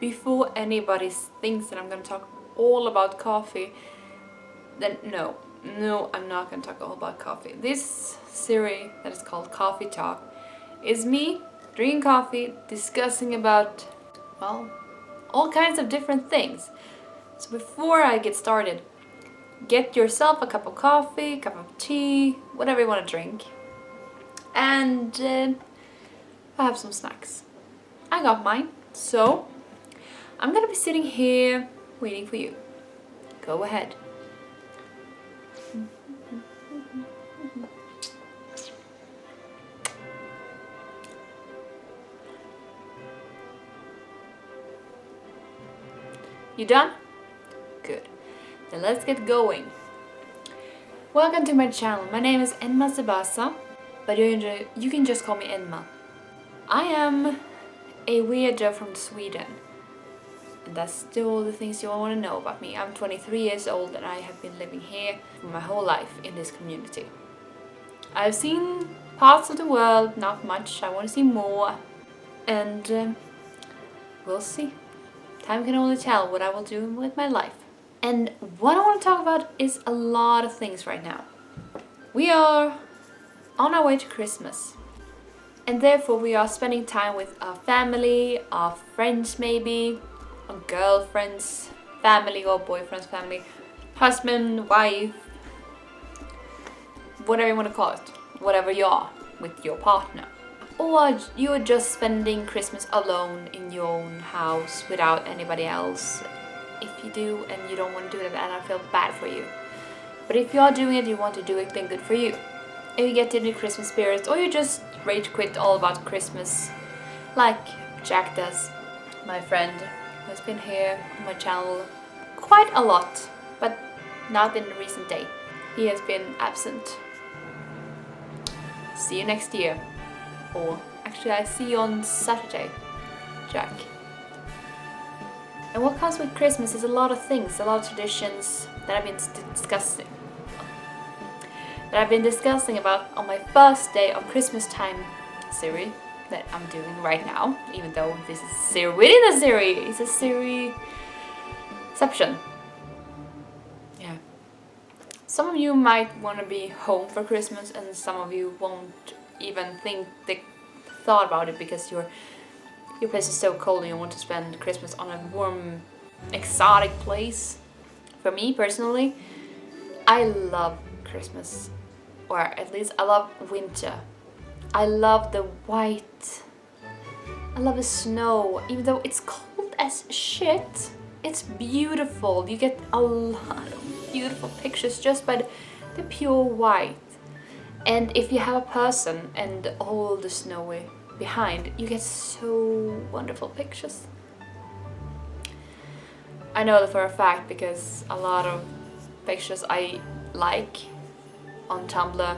before anybody thinks that I'm gonna talk all about coffee, then no, I'm not gonna talk all about coffee. This series that is called Coffee Talk is me drinking coffee, discussing about, well, all kinds of different things. So before I get started, get yourself a cup of coffee, cup of tea, whatever you want to drink, and have some snacks. I got mine, so I'm gonna be sitting here waiting for you. Go ahead. You done? Good. Then let's get going. Welcome to my channel. My name is Enma Sebasa, but you can just call me Enma. I am a weirdo from Sweden. And that's still the things you all want to know about me. I'm 23 years old and I have been living here for my whole life in this community. I've seen parts of the world, not much. I want to see more. And we'll see. Time can only tell what I will do with my life. And what I want to talk about is a lot of things right now. We are on our way to Christmas. And therefore we are spending time with our family, our friends maybe, our girlfriends, family or boyfriend's family, husband, wife, whatever you want to call it, whatever you are with your partner. Or you're just spending Christmas alone in your own house without anybody else. If you do and you don't want to do that, and I feel bad for you. But if you are doing it, you want to do it, then good for you. If you get in the Christmas spirit, or you just rage quit all about Christmas, like Jack does, my friend who has been here on my channel quite a lot, but not in the recent day. He has been absent. See you next year. Or actually I see you on Saturday, Jack. And what comes with Christmas is a lot of things, a lot of traditions that I've been discussing. That I've been discussing about on my first day of Christmas time series that I'm doing right now, even though this is a series within a series. It's a series-ception. Yeah. Some of you might want to be home for Christmas and some of you won't even think the thought about it because your place is so cold and you want to spend Christmas on a warm, exotic place. For me personally, I love Christmas, or at least I love winter. I love the white, I love the snow, even though it's cold as shit. It's beautiful. You get a lot of beautiful pictures just by the pure white. And if you have a person and all the snowy behind, you get so wonderful pictures. I know that for a fact because a lot of pictures I like on Tumblr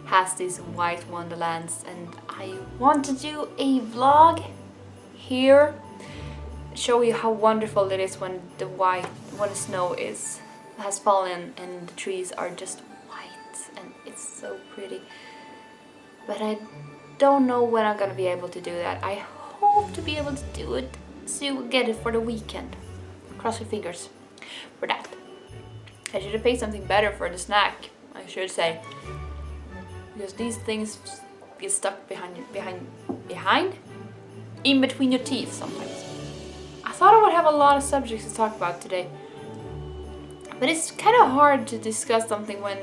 has these white wonderlands, and I want to do a vlog here, show you how wonderful it is when the snow has fallen and the trees are just and it's so pretty. But I don't know when I'm gonna be able to do that. I hope to be able to do it, so get it for the weekend. Cross your fingers for that. I should have paid something better for the snack, I should say, because these things get stuck in between your teeth sometimes. I thought I would have a lot of subjects to talk about today, but it's kind of hard to discuss something when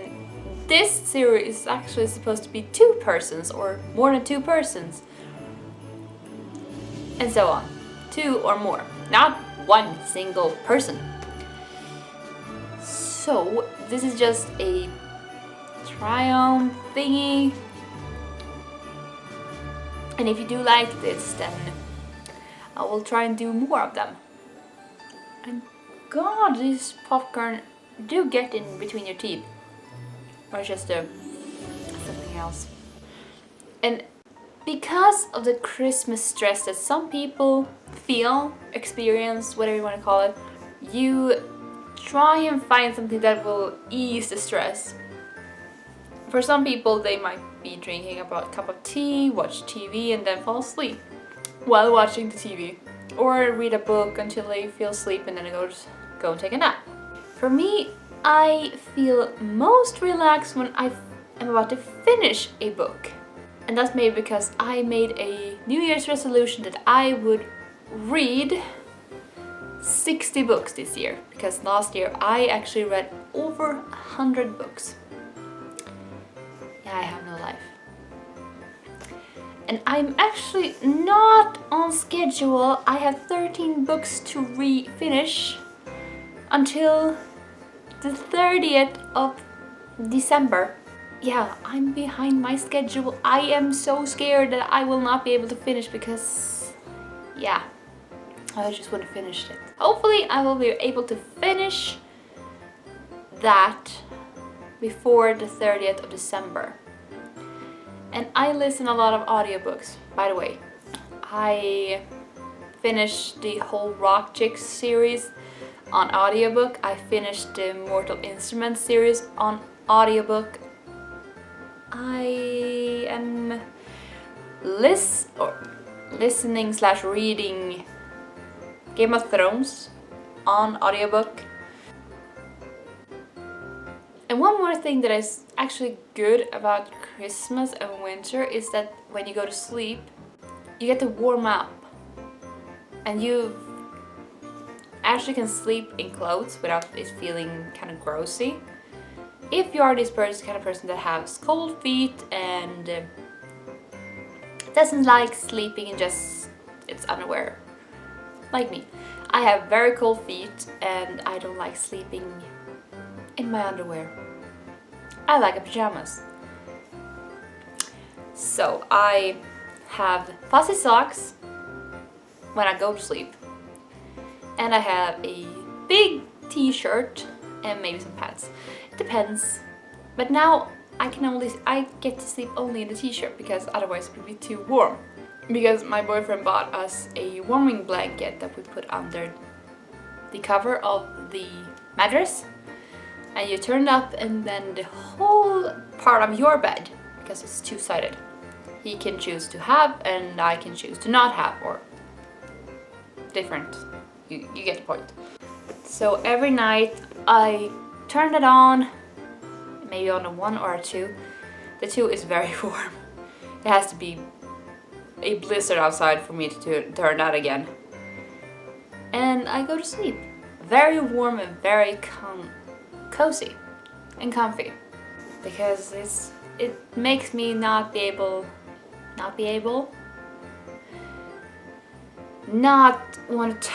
this series is actually supposed to be 2 persons or more than 2 persons. And so on. 2 or more. Not 1 single person. So this is just a try-on thingy. And if you do like this, then I will try and do more of them. And God, this popcorn do get in between your teeth. Or just something else. And because of the Christmas stress that some people experience, whatever you want to call it, you try and find something that will ease the stress. For some people, they might be drinking a cup of tea, watch TV, and then fall asleep while watching the TV. or read a book until I feel sleepy and then I go and take a nap. For me, I feel most relaxed when I am about to finish a book. And that's maybe because I made a New Year's resolution that I would read 60 books this year. Because last year I actually read over 100 books. Yeah, I have no life. And I'm actually not on schedule. I have 13 books to finish until the 30th of December. Yeah, I'm behind my schedule. I am so scared that I will not be able to finish because, yeah, I just wouldn't finish it. Hopefully I will be able to finish that before the 30th of December. And I listen a lot of audiobooks, by the way. I finished the whole Rock Chicks series on audiobook. I finished the Mortal Instruments series on audiobook. I am listening/reading Game of Thrones on audiobook. And one more thing that is actually good about Christmas and winter is that when you go to sleep, you get to warm up. And you actually can sleep in clothes without it feeling kind of grossy. If you are this kind of person that has cold feet and doesn't like sleeping in just its underwear, like me. I have very cold feet and I don't like sleeping in my underwear. I like pajamas. So I have fuzzy socks when I go to sleep. And I have a big t-shirt and maybe some pants. It depends. But now I get to sleep only in the t-shirt because otherwise it would be too warm. Because my boyfriend bought us a warming blanket that we put under the cover of the mattress. And you turn it up and then the whole part of your bed, because it's two-sided, he can choose to have and I can choose to not have, or different. You get the point. So every night I turn it on, maybe on a 1 or a 2. The 2 is very warm. It has to be a blizzard outside for me to turn that again. And I go to sleep. Very warm and very cozy and comfy. Because it makes me not want to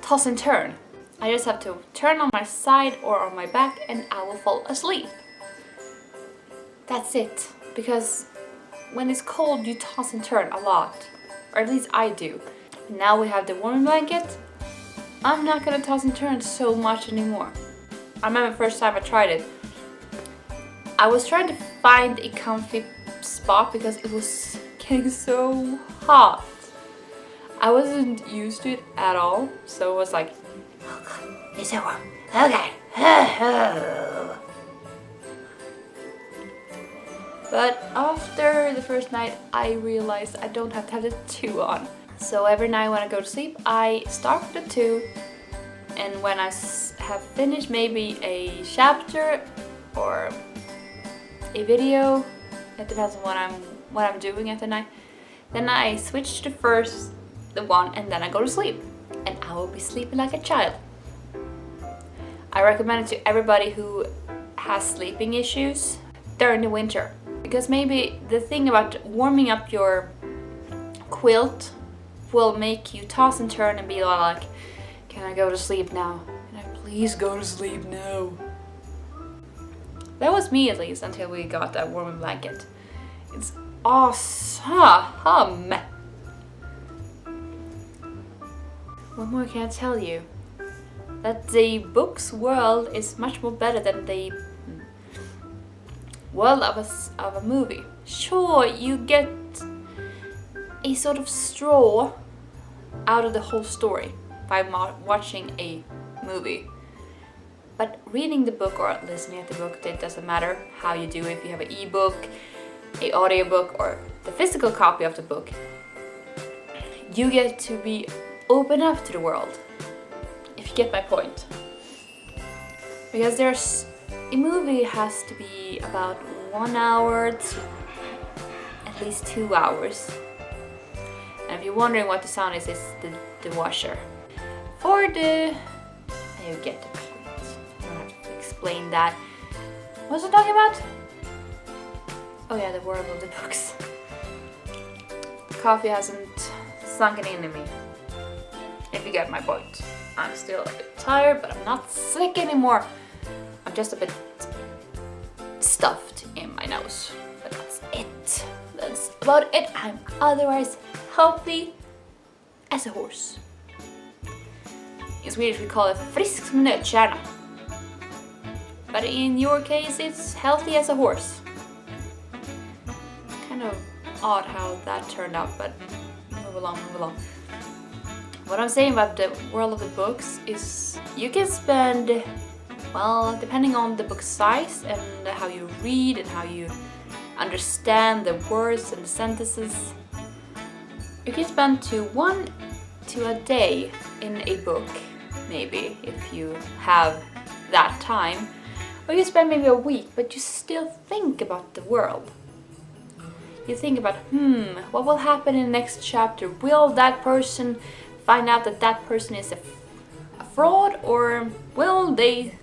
toss and turn. I just have to turn on my side or on my back and I will fall asleep. That's it. Because when it's cold you toss and turn a lot. Or at least I do. Now we have the warming blanket. I'm not gonna toss and turn so much anymore. I remember the first time I tried it. I was trying to find a comfy spot because it was getting so hot. I wasn't used to it at all, so it was like, oh God, it's so warm. Okay. But after the first night, I realized I don't have to have the 2 on. So every night when I go to sleep, I start with the 2. And when I have finished maybe a chapter or a video, it depends on what I'm doing at the night, then I switch to the 1 and then I go to sleep. And I will be sleeping like a child. I recommend it to everybody who has sleeping issues during the winter. Because maybe the thing about warming up your quilt will make you toss and turn and be like, can I go to sleep now? Can I please go to sleep now? That was me at least until we got that warming blanket. It's awesome! What more can I tell you? That the book's world is much more better than the world of a movie. Sure, you get a sort of straw out of the whole story by watching a movie. But reading the book or listening to the book, it doesn't matter how you do it. If you have an ebook, an audiobook, or the physical copy of the book, you get to be open up to the world. If you get my point. Because a movie has to be about 1 hour to at least 2 hours. And if you're wondering what the sound is, it's the washer. You get the point. I don't have to explain that. What was I talking about? Oh yeah, the world of the books. Coffee hasn't sunken into me. If you get my point. I'm still a bit tired, but I'm not sick anymore. I'm just a bit stuffed in my nose. But that's it. That's about it. I'm otherwise healthy as a horse. In Swedish we call it frisk som en nötkärna. But in your case it's healthy as a horse. It's kind of odd how that turned out, but move along. What I'm saying about the world of the books is you can spend, well, depending on the book size and how you read and how you understand the words and the sentences, you can spend one to a day in a book, maybe, if you have that time. Or you spend maybe a week, but you still think about the world. You think about, what will happen in the next chapter? Will that person find out that person is a fraud, or will they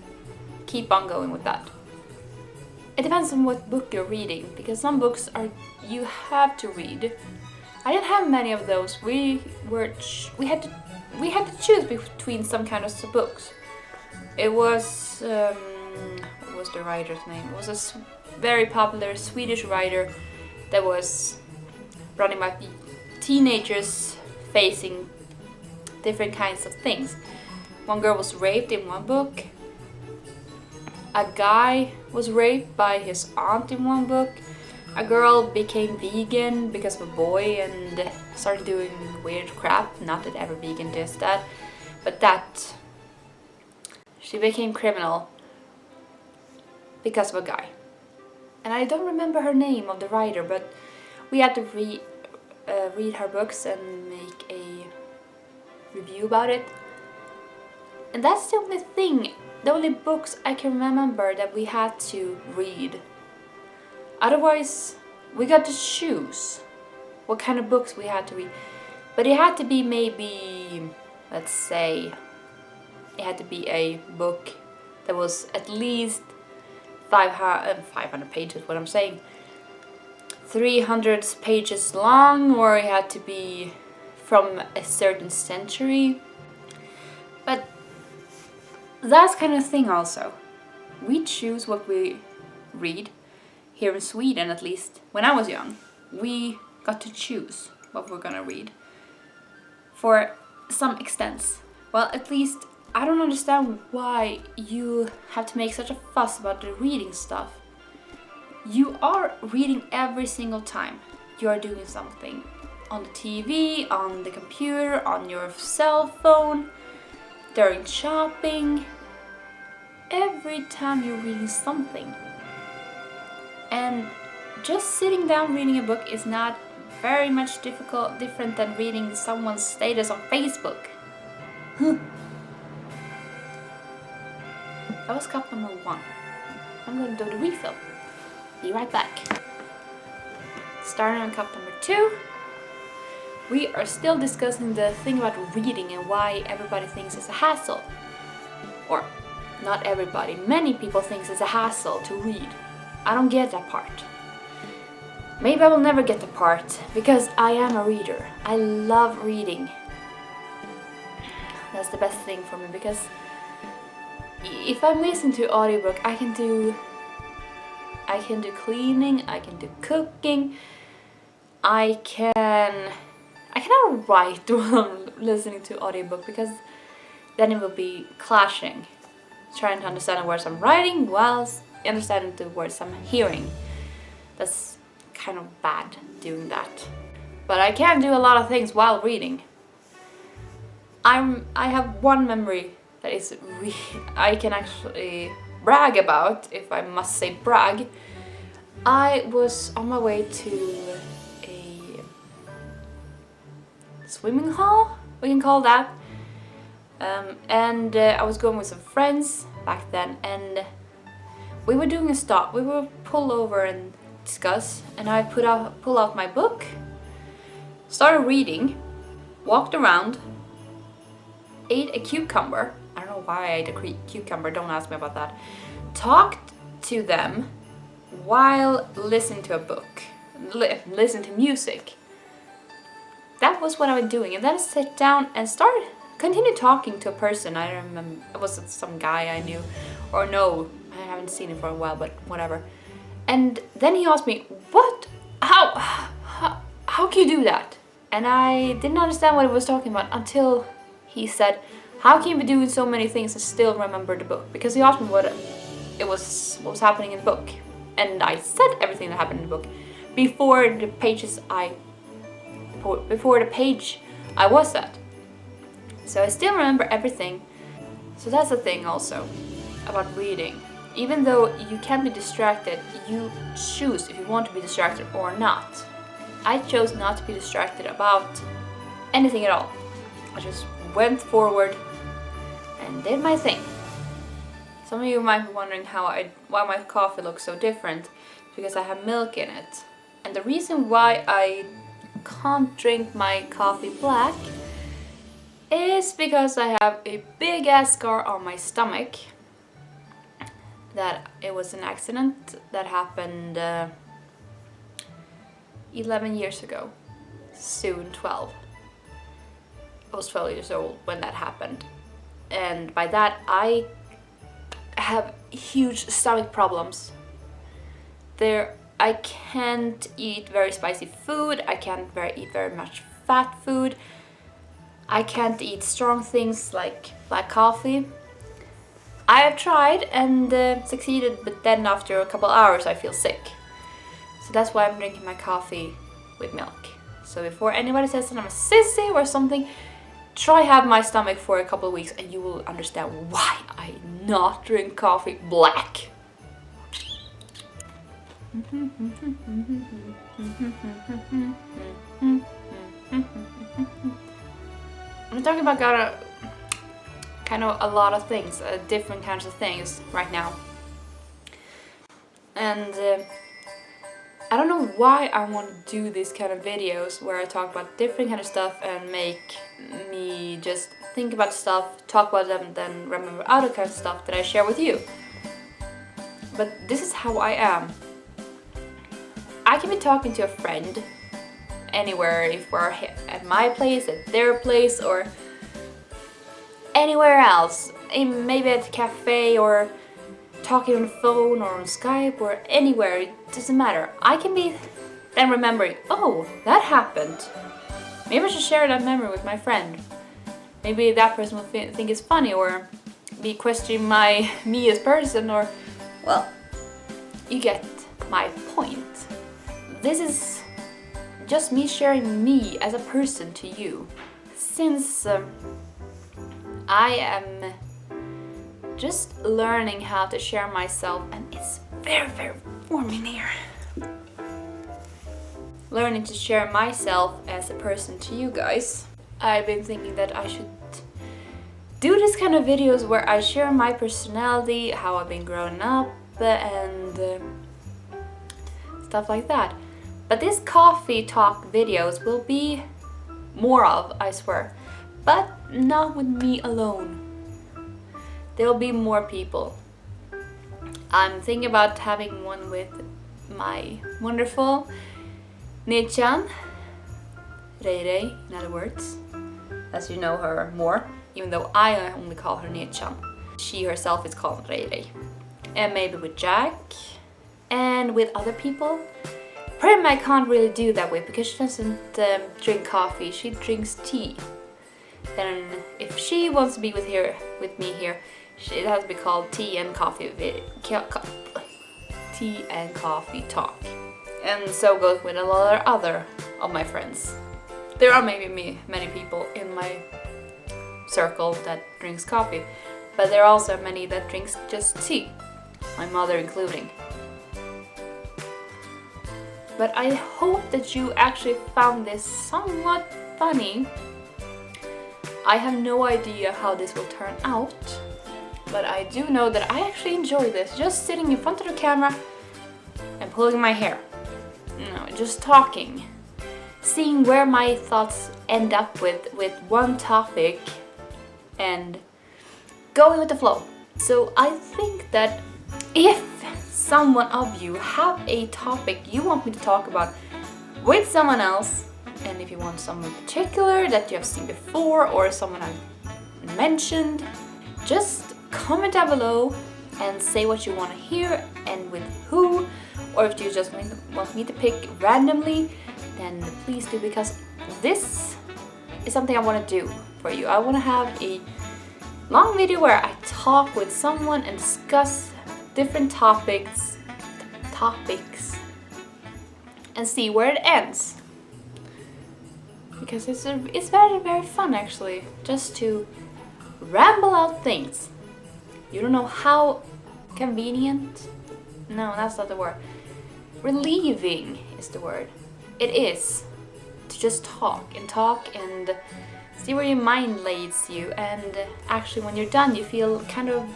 keep on going with that? It depends on what book you're reading, because some books you have to read. I didn't have many of those. We had to choose between some kind of books. It was what was the writer's name? It was a very popular Swedish writer that was running about teenagers facing different kinds of things. One girl was raped in one book. A guy was raped by his aunt in one book. A girl became vegan because of a boy and started doing weird crap. Not that every vegan does that, but that she became criminal because of a guy. And I don't remember her name of the writer, but we had to read her books and make a review about it. And that's the only books I can remember that we had to read. Otherwise, we got to choose what kind of books we had to read. But it had to be maybe, let's say, it had to be a book that was at least 500 pages, what I'm saying. 300 pages long, or it had to be from a certain century. But that's kind of thing also. We choose what we read. Here in Sweden, at least, when I was young, we got to choose what we're gonna read. For some extent. Well, at least I don't understand why you have to make such a fuss about the reading stuff. You are reading every single time you are doing something. On the TV, on the computer, on your cell phone, during shopping. Every time you're reading something. And just sitting down reading a book is not very much different than reading someone's status on Facebook. That was cup number 1. I'm going to do the refill. Be right back. Starting on cup number 2. We are still discussing the thing about reading and why everybody thinks it's a hassle. Or, not everybody, many people think it's a hassle to read. I don't get that part. Maybe I will never get the part, because I am a reader. I love reading. That's the best thing for me, because if I'm listening to audiobook, I can do cleaning, I can do cooking, I cannot write while I'm listening to audiobook, because then it will be clashing. Trying to understand the words I'm writing whilst understanding the words I'm hearing. That's kind of bad doing that. But I can do a lot of things while reading. I have one memory that is I can actually brag about, if I must say brag. I was on my way to a swimming hall, we can call that. And I was going with some friends back then, and we were doing a stop. We were pull over and discuss, and I pull out my book, started reading, walked around, ate a cucumber. I don't know why I ate a cucumber, don't ask me about that. Talked to them while listening to a book, listen to music. That was what I was doing, and then I sat down and continue talking to a person. I don't remember, it was some guy I knew, or no, I haven't seen him for a while, but whatever. And then he asked me, what? How can you do that? And I didn't understand what he was talking about until he said, how can you be doing so many things and still remember the book? Because he asked me what was happening in the book. And I said everything that happened in the book before the page I was at. So I still remember everything. So that's the thing also about reading. Even though you can be distracted, you choose if you want to be distracted or not. I chose not to be distracted about anything at all. I just went forward and did my thing. Some of you might be wondering why my coffee looks so different. Because I have milk in it. And the reason why I can't drink my coffee black is because I have a big ass scar on my stomach. That it was an accident that happened 11 years ago, soon 12. I was 12 years old when that happened. And by that I have huge stomach problems. I can't eat very spicy food, I can't eat very much fat food, I can't eat strong things like black coffee. I have tried and succeeded, but then after a couple hours I feel sick. So that's why I'm drinking my coffee with milk. So before anybody says that I'm a sissy or something, try have my stomach for a couple of weeks and you will understand why I not drink coffee black. I'm talking about kind of a lot of things, different kinds of things right now. And I don't know why I want to do these kind of videos where I talk about different kind of stuff and make me just think about stuff, talk about them, then remember other kind of stuff that I share with you. But this is how I am. I can be talking to a friend anywhere, if we're at my place, at their place, or anywhere else. Maybe at a cafe, or talking on the phone, or on Skype, or anywhere, it doesn't matter. I can be then remembering, oh, that happened. Maybe I should share that memory with my friend. Maybe that person will think it's funny, or be questioning me as person, or, well, you get my point. This is just me sharing me as a person to you. Since I am just learning how to share myself, and it's very, very warm in here. Learning to share myself as a person to you guys. I've been thinking that I should do this kind of videos where I share my personality, how I've been growing up, and stuff like that. But these coffee talk videos will be more of, I swear. But not with me alone. There will be more people. I'm thinking about having one with my wonderful Nechan, Reirei, in other words, as you know her more, even though I only call her Nechan. She herself is called Reirei. And maybe with Jack, and with other people. Prim I can't really do that with because she doesn't drink coffee, she drinks tea. Then if she wants to be with me here, it has to be called Tea and Coffee Tea and Coffee Talk. And so goes with a lot of other of my friends. There are maybe many people in my circle that drinks coffee, but there are also many that drinks just tea, my mother including. But I hope that you actually found this somewhat funny. I have no idea how this will turn out, but I do know that I actually enjoy this, just sitting in front of the camera and pulling my hair. No, just talking, seeing where my thoughts end up with one topic and going with the flow. So I think that if someone of you have a topic you want me to talk about with someone else, and if you want someone in particular that you have seen before or someone I've mentioned, just comment down below and say what you want to hear and with who, or if you just want me to pick randomly, then please do, because this is something I want to do for you. I want to have a long video where I talk with someone and discuss different topics and see where it ends. Because it's very, very fun actually, just to ramble out things. You don't know how convenient? No, that's not the word. Relieving is the word. It is to just talk and see where your mind leads you, and actually when you're done you feel kind of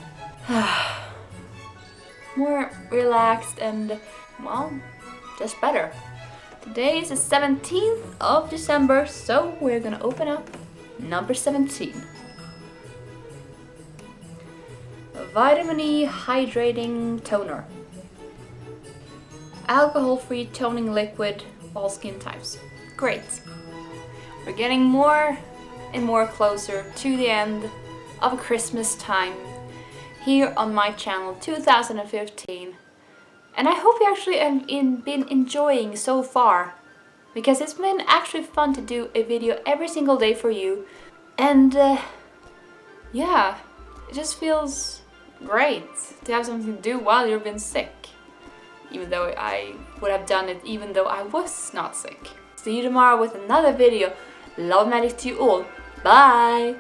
more relaxed and, well, just better. Today is the 17th of December, so we're gonna open up number 17. Vitamin E Hydrating Toner. Alcohol-free toning liquid, all skin types. Great. We're getting more and more closer to the end of Christmas time here on my channel 2015. And I hope you actually have been enjoying so far, because it's been actually fun to do a video every single day for you. And yeah, it just feels great to have something to do while you've been sick. Even though I would have done it even though I was not sick. See you tomorrow with another video. Love magic to you all. Bye!